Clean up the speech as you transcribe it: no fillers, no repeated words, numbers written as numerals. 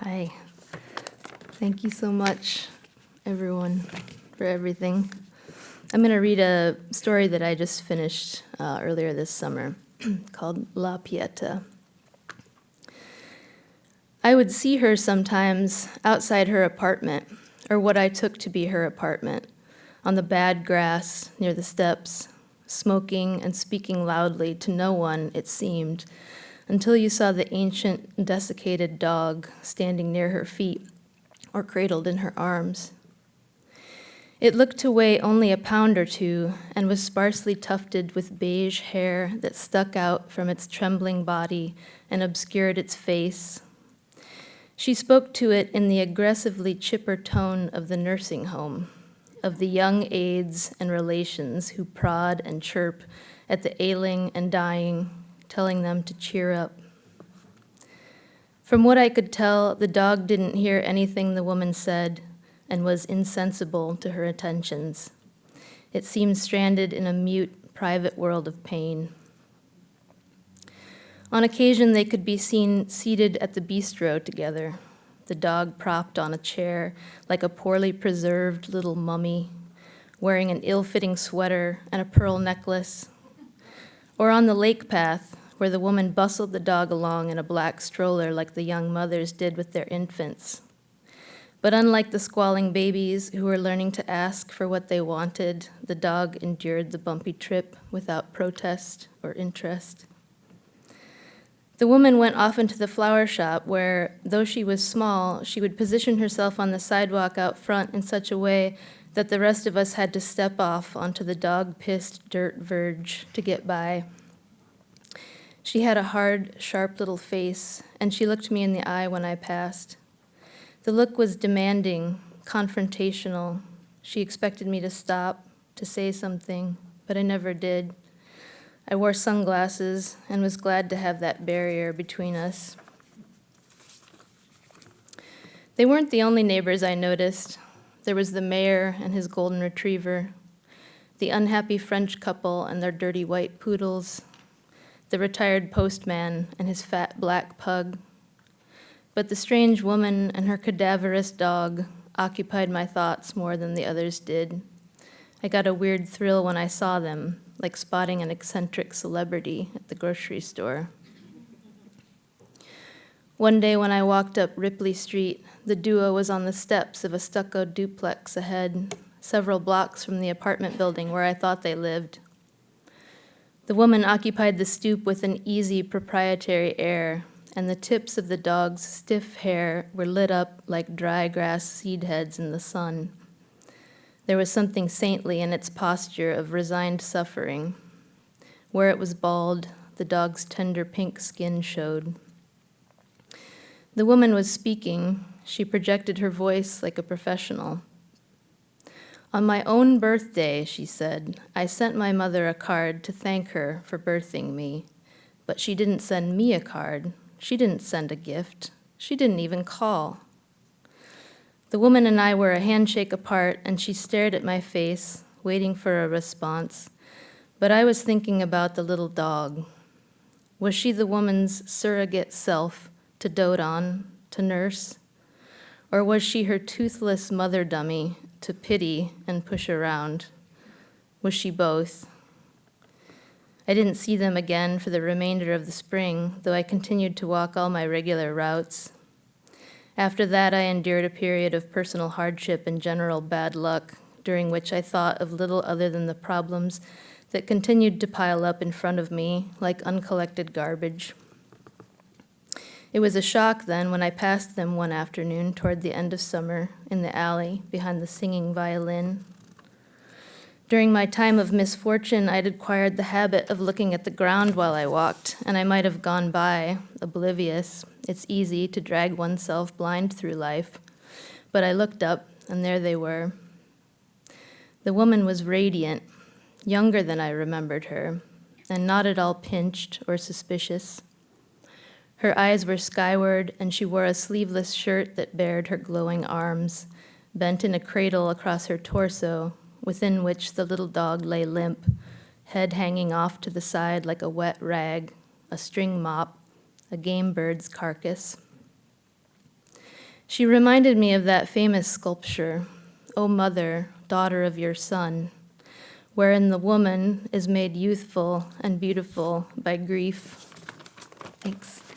Hi. Thank you so much, everyone, for everything. I'm going to read a story that I just finished earlier this summer called La Pieta. I would see her sometimes outside her apartment, or what I took to be her apartment, on the bad grass near the steps, smoking and speaking loudly to no one, it seemed, until you saw the ancient, desiccated dog standing near her feet or cradled in her arms. It looked to weigh only a pound or two and was sparsely tufted with beige hair that stuck out from its trembling body and obscured its face. She spoke to it in the aggressively chipper tone of the nursing home, of the young aides and relations who prod and chirp at the ailing and dying, telling them to cheer up. From what I could tell, the dog didn't hear anything the woman said and was insensible to her attentions. It seemed stranded in a mute, private world of pain. On occasion, they could be seen seated at the bistro together, the dog propped on a chair like a poorly preserved little mummy, wearing an ill-fitting sweater and a pearl necklace, or on the lake path, where the woman bustled the dog along in a black stroller like the young mothers did with their infants. But unlike the squalling babies who were learning to ask for what they wanted, the dog endured the bumpy trip without protest or interest. The woman went often to the flower shop where, though she was small, she would position herself on the sidewalk out front in such a way that the rest of us had to step off onto the dog-pissed dirt verge to get by. She had a hard, sharp little face, and she looked me in the eye when I passed. The look was demanding, confrontational. She expected me to stop, to say something, but I never did. I wore sunglasses and was glad to have that barrier between us. They weren't the only neighbors I noticed. There was the mayor and his golden retriever, the unhappy French couple and their dirty white poodles, the retired postman and his fat black pug. But the strange woman and her cadaverous dog occupied my thoughts more than the others did. I got a weird thrill when I saw them, like spotting an eccentric celebrity at the grocery store. One day when I walked up Ripley Street, the duo was on the steps of a stucco duplex ahead, several blocks from the apartment building where I thought they lived. The woman occupied the stoop with an easy, proprietary air, and the tips of the dog's stiff hair were lit up like dry grass seed heads in the sun. There was something saintly in its posture of resigned suffering. Where it was bald, the dog's tender pink skin showed. The woman was speaking. She projected her voice like a professional. On my own birthday, she said, I sent my mother a card to thank her for birthing me, but she didn't send me a card. She didn't send a gift. She didn't even call. The woman and I were a handshake apart, and she stared at my face, waiting for a response. But I was thinking about the little dog. Was she the woman's surrogate self to dote on, to nurse? Or was she her toothless mother dummy to pity and push around? Was she both? I didn't see them again for the remainder of the spring, though I continued to walk all my regular routes. After that, I endured a period of personal hardship and general bad luck, during which I thought of little other than the problems that continued to pile up in front of me like uncollected garbage. It was a shock then when I passed them one afternoon toward the end of summer in the alley behind the singing violin. During my time of misfortune, I'd acquired the habit of looking at the ground while I walked, and I might have gone by, oblivious. It's easy to drag oneself blind through life. But I looked up, and there they were. The woman was radiant, younger than I remembered her, and not at all pinched or suspicious. Her eyes were skyward, and she wore a sleeveless shirt that bared her glowing arms, bent in a cradle across her torso, within which the little dog lay limp, head hanging off to the side like a wet rag, a string mop, a game bird's carcass. She reminded me of that famous sculpture, O Mother, Daughter of Your Son, wherein the woman is made youthful and beautiful by grief. Thanks.